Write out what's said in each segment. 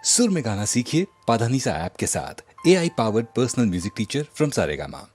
सुर में गाना सीखिए पाधानीसा ऐप के साथ। AI powered personal music teacher from Saregama.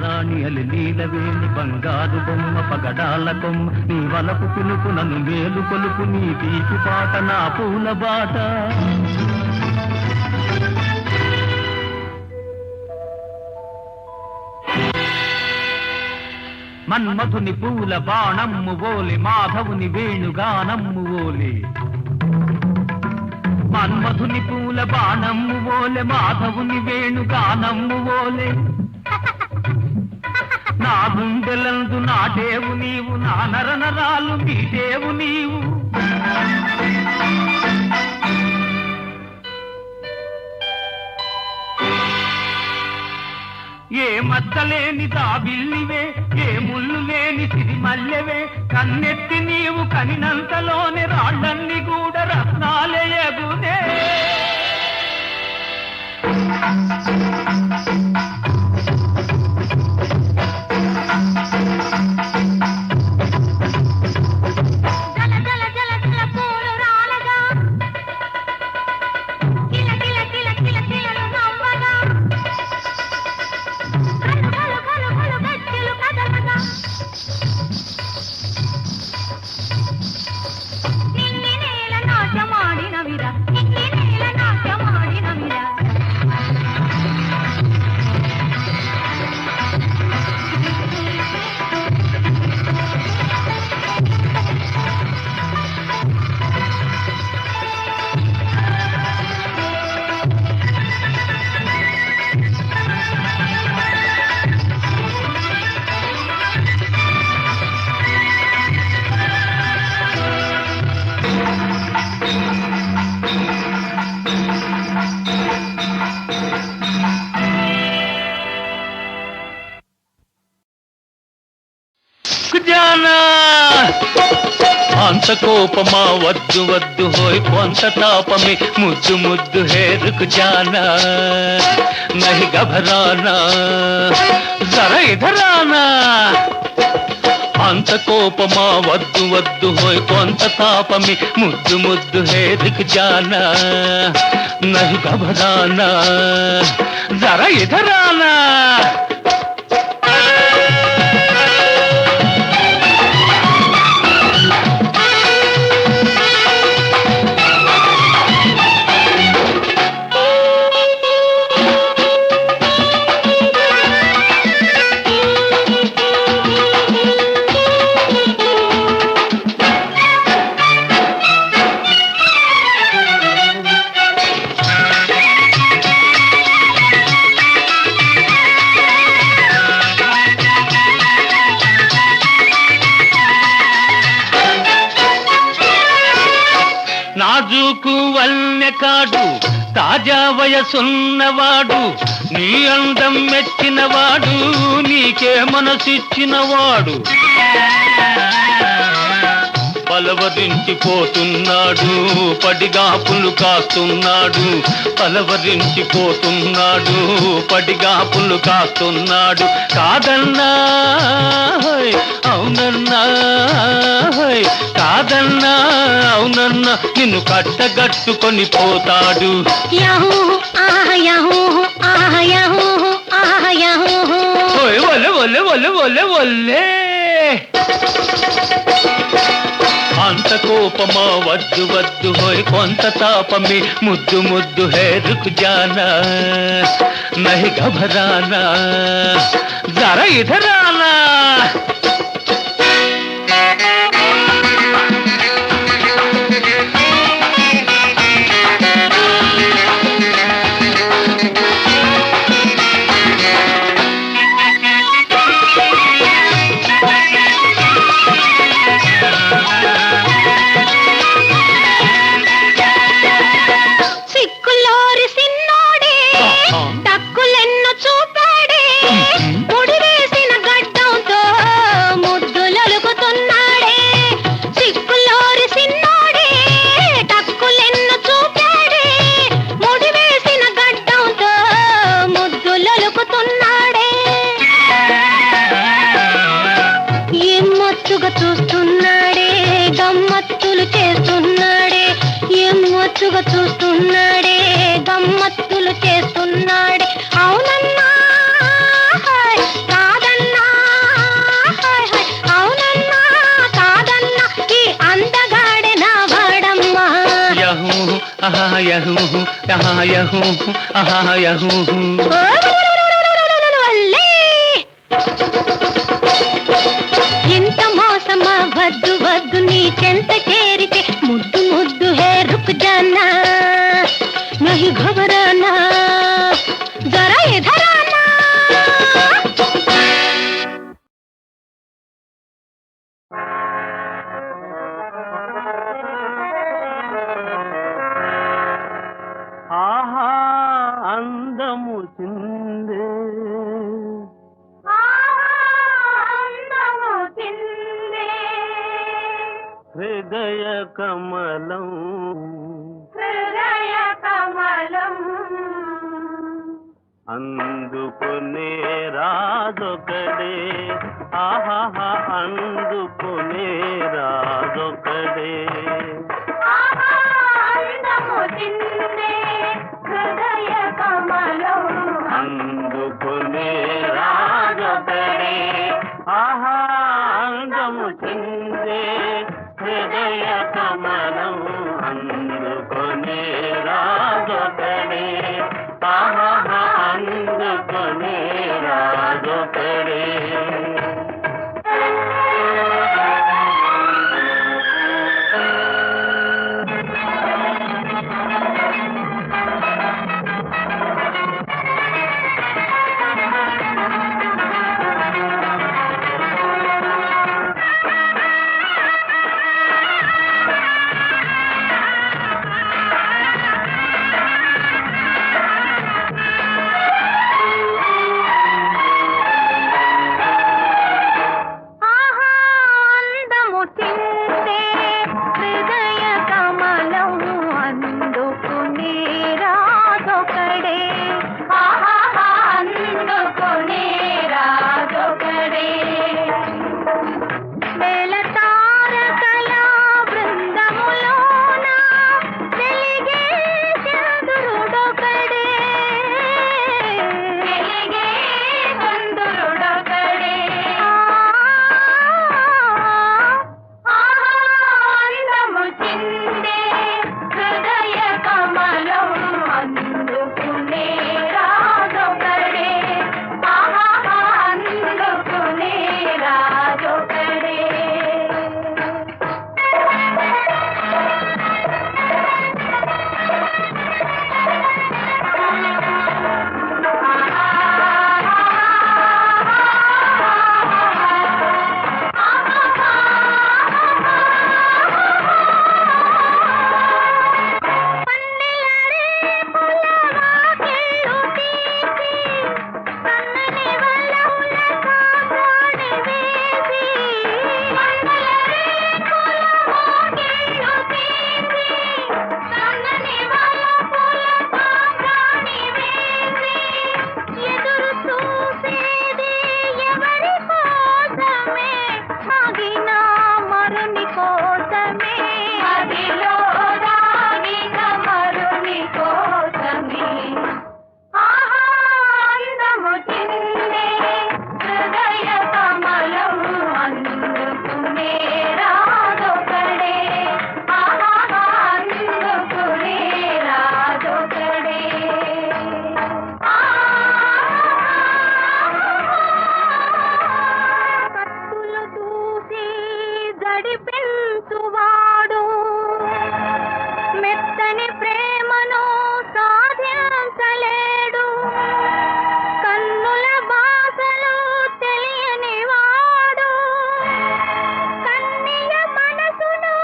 రాణి అలి నీలవేణి బంగారు బొమ్మ పగడాల కొమ్మ నీ వలపు పిలుపు నన్ను మేలు కొలుపు నీ తీపి పాట నా పూల బాట మన్మధుని పూల బాణమ్ము ఓలి మాధవుని వేణుగానమ్ము ఓలి మన్మధుని పూల బాణమ్ము ఓలె మాధవుని వేణుగానమ్ము ఓలే నా గుండెలందు నాటేవు నీవు నా నరనరాలు మీటేవు నీవు ఏ మద్దలేని దాబిల్లివే ఏ ముళ్ళు లేని సిరిమల్లెవే కన్నెత్తి నీవు కనినంతలోనే రాళ్ళన్ని కూడా రత్నాలయగునే అంత కోపమా వద్దు వద్దు హోయ్ కొంత తాపమే ముద్దు ముద్దు హే రుక్ జానా नहीं घबराना जरा इधर आना అంత కోపమా వద్దు వద్దు హోయ్ కొంత తాపమి ముద్దు ముద్దు హే రిక్ జానా నహి ఘబరానా జరా ఇధర్ ఆనా నాజూకు వల్నెకాడు తాజా వయసున్నవాడు నీ అందం మెచ్చినవాడు నీకే మనసిచ్చినవాడు పలవరించిపోతున్నాడు పడిగాపులు కాస్తున్నాడు పలవరించిపోతున్నాడు పడిగాపులు కాస్తున్నాడు కాదన్నా అవునన్నా కాదన్నా అవునన్నా నిన్ను కట్టగట్టుకొని పోతాడు ఒలే ఒలే ఒలే ఒలే ఒలే అంత కోపమా వద్దు వద్దు హోయ్ కొంత తాపమి ముద్దు ముద్దు హే రుక్ జానా నహి ఘబరానా జరా ఇధర్ ఆనా చూస్తున్నాడే గమ్మత్తులు చేస్తున్నాడే అవునన్నా కాదన్నా అవునన్నా కాదన్నా ఈ అందగాడే నా వాడమ్మా యహూ ఆహా యహూ ఆహా యహూ ఆహా యహూ ఇంత మోసమా వద్దు వద్దు నీ చెంత చేరితే ముద్దు ముద్దు హే రుక్ జానా నహి ఘబరానా జరా ఇధర్ ఆనా ఆహా అందము చిందే హృదయ కమలం అందుకునే రాజొకడే ఆహా అందుకునే రాజొకడే అందుకునే రాజొకడే ఆహా అందము చిందే హృదయ కమలం అందుకునే రాజొకడే ఆహా అందుకునే రాజొకడే వర్ణించువాడు మెత్తని ప్రేమను సాధించలేడు కన్నుల భాషలు తెలియని వాడు కన్నియ మనసును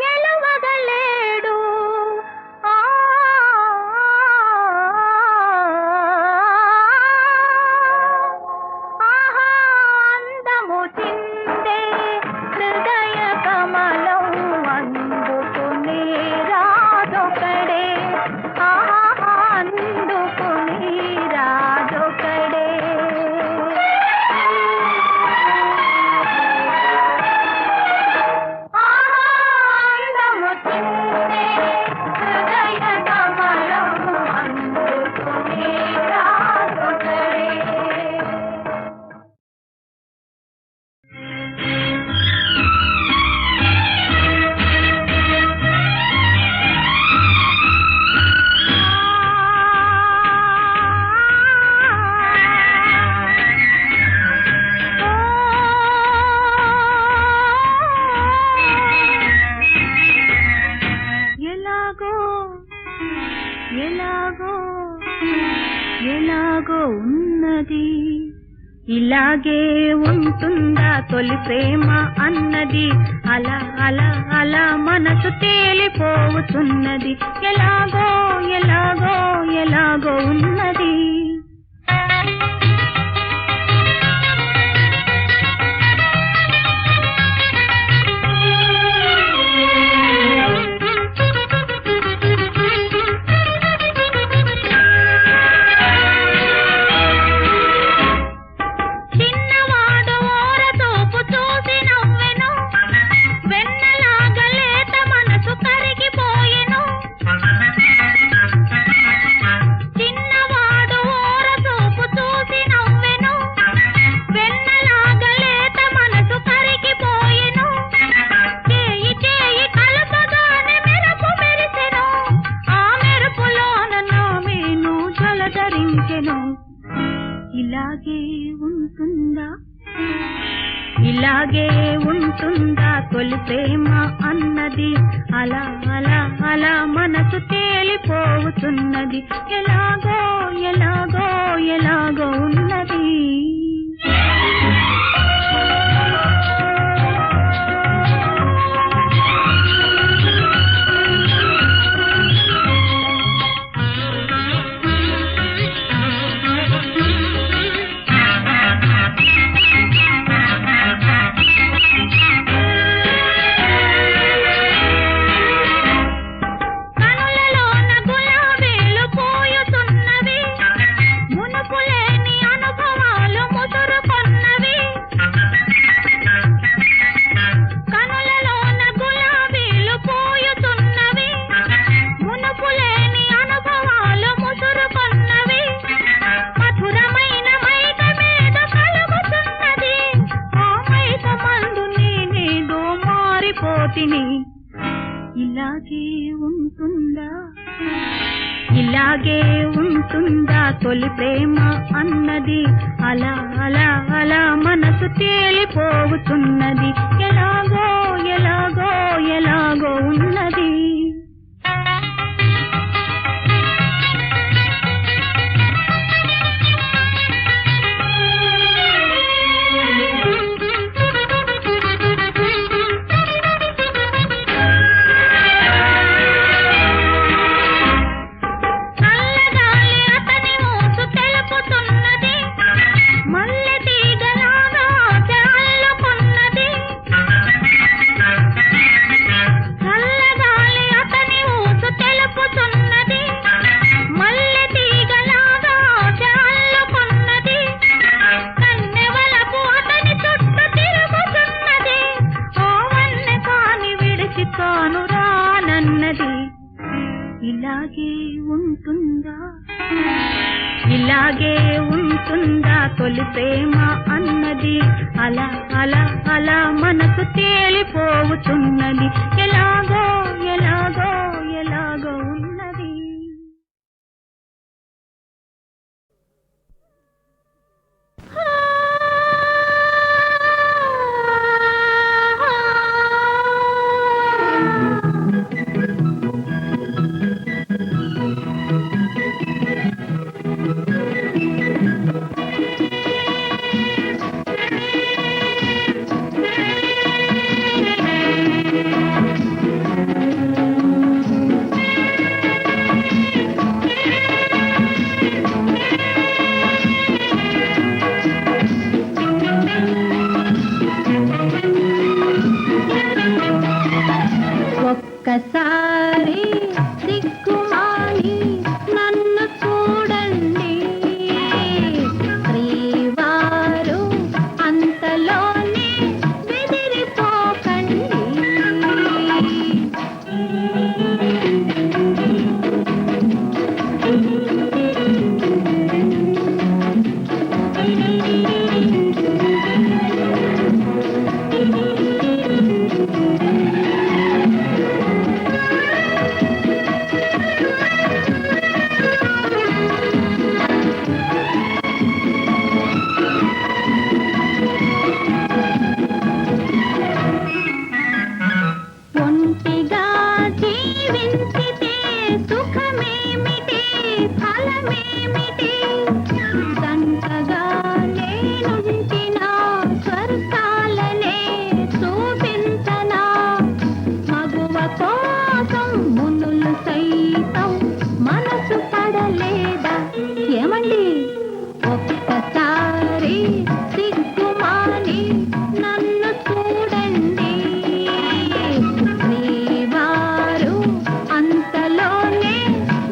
గెలవగలేడు ఆ ఆహా అందము చిందే హృదయ కమలం అందుకుని రాజొకడే ఆహా అందుకుని రాజొకడే ఆహా అందము చిందే హృదయ కమలం అందుకుని రాజొకడే ఎలాగో ఎలాగో ఎలాగో ఉన్నది ఇలాగే ఉంటుందా తొలి ప్రేమ అన్నది అలా అలా అలా మనసు తేలిపోతున్నది ఎలాగో ఎలాగో ఎలాగో ఉన్నది చిన్నవాడు ఓరతోపు చూసి నవ్వెను వెన్నలాగా లేత మనసు కరిగిపోయెను చిన్నవాడు ఓరతోపు చూసి నవ్వెను వెన్నలాగా లేత మనసు కరిగిపోయెను చేయి చేయి కలపగానే మెరుపు మెరిసెను ఆ మెరుపులోన నా మేను జలధరించెను ఇలాగే ఉంటుందా ఇలాగే ఉంటుందా తొలి ప్రేమ అన్నది అలా అలా అలా మనసు తేలిపోతున్నది ఎలాగో ఎలాగో ఎలాగో ఉన్నది కనులలోన గులాబీలు పూయుతున్నవి మునుపులేని అనుభవాలు ముసురుకొన్నవి కనులలోన గులాబీలు పూయుతున్నవి మునుపులేని అనుభవాలు ముసురుకొన్నవి మధురమైన మైక మీద కలుగుతున్నది ఆ మైక మందు నేనేదో మారిపోతిని ఇలాగే ఉంటుందా ఇలాగే ఉంటుందా తొలి ప్రేమ అన్నది అలా అలా అలా మనసు తేలిపోతున్నది ఎలాగో ఎలాగో ఎలాగో ఉన్నది చల్లగాలి అతని ఊసు తెలుపుతున్నది మల్లె తీగలాగా ఆశ అల్లుకున్నది చల్లగాలి అతని ఊసు తెలుపుతున్నది మల్లె తీగలాగా ఆశ అల్లుకున్నది కన్నెవలపు అతని చుట్టూ తిరుగుతున్నది ఆ వన్నె కాని విడిచి తాను రానన్నది ఇలాగే ఉంటుందా ఇలాగే ఉంటుందా తొలి ప్రేమ అన్నది అలా అలా అలా మనసు తేలిపోతున్నది ఎలాగో ఎలాగో ఎలాగో ఉన్నది ఒక్కసారి దిక్కుమాలి నన్ను చూడండి శ్రీవారు అంతలోనే బెదిరిపోకండి ఒంటిగా జీవించితే సుఖమేమిటి ఫలమేమిటి దంతగా నేనుంచిన స్వర్గాలనే చూపించనా మగువ కోసం మునులు సైతం మనసు పడలేదా ఏమండి ఒక్కసారి సిగ్గుమాని నన్ను చూడండి శ్రీవారు అంతలోనే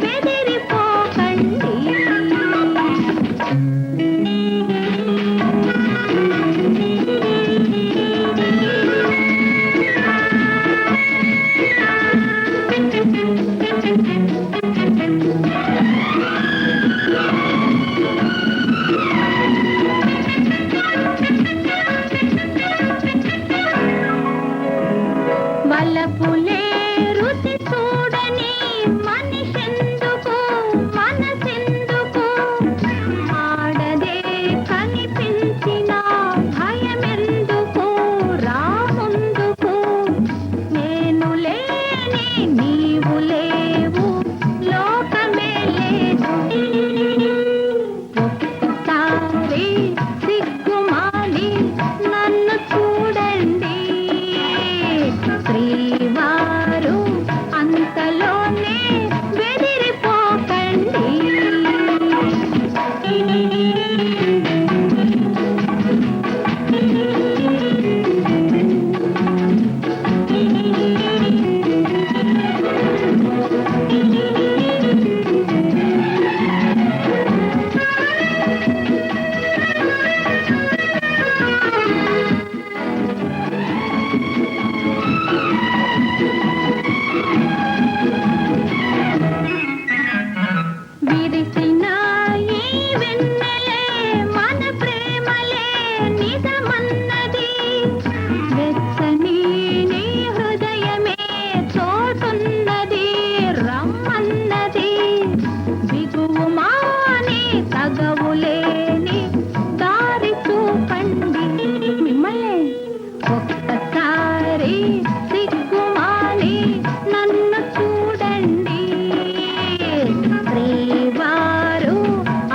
బెదిరిపోకండి వలపులే రుచి చూడని మనిషెందుకు మనసెందుకు ఆడదే కనిపించిన భయమెందుకు రాముందుకు నేను లేని నీవు లేవు లోకమే లేదు ఒక్కసారి సిగ్గుమాలి నన్ను చూడండి శ్రీవారు అంతలోనే బెదిరిపోకండి విరిసిన ఈ వెన్నెలే మన ప్రేమలే నిజమన్నది వెచ్చని నీ హృదయమే చోటున్నది రమ్మన్నది బిగువు మాని తగవులేని దారి చూపండి మిమ్మల్ని ఒక్కసారి సిగ్గుమాని నన్ను చూడండి శ్రీవారు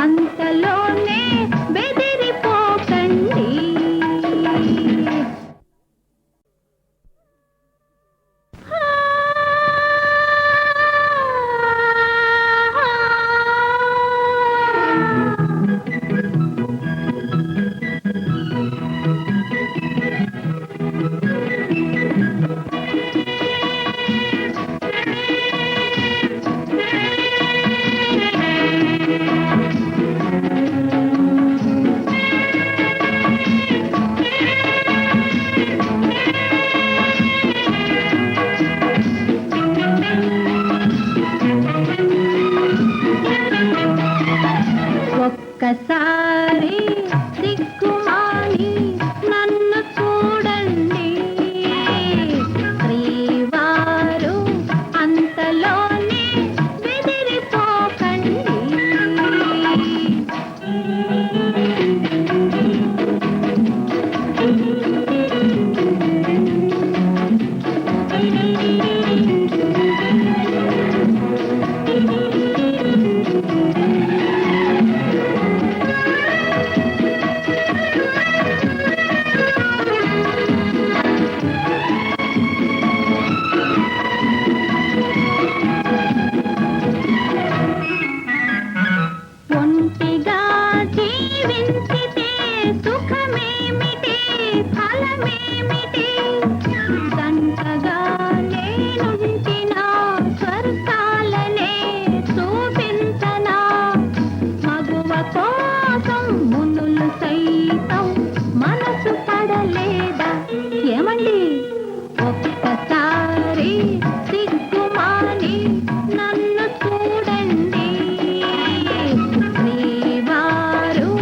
అంతలోనే బెదిరిపోకండి ఒక్కసారి దిక్కుమాలి నన్ను చూడండి శ్రీవారు అంతలోనే బెదిరిపోకండి ఫలమేమిటి దంతగా ఒక్కసారి సిగ్గుమాని నన్ను చూడండి శ్రీవారు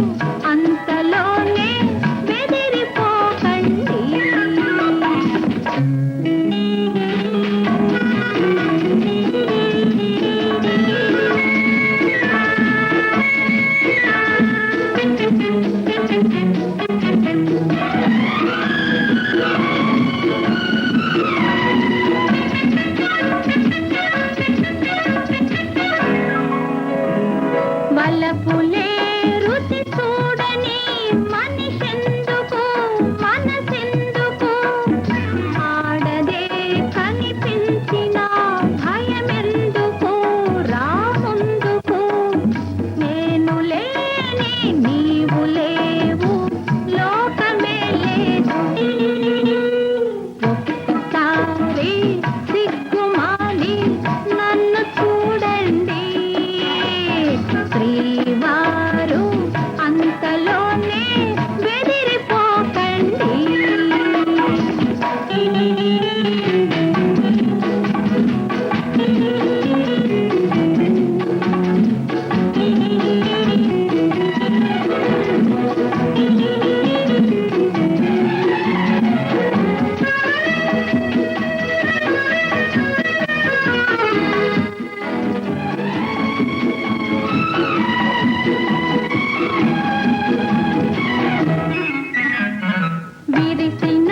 అంతలోనే బెదిరిపోకండి వలపులే రుచి చూడని మనిషెందుకు మనసెందుకు ఆడదే కనిపించిన భయమెందుకు రాముందుకు నేను లేని నీవు లేవు లోకమే లేదు ఒక్కసారి సిగ్గుమాని నన్ను చూడండి శ్రీవారు అంతలోనే బెదిరిపోకండి విరిసిన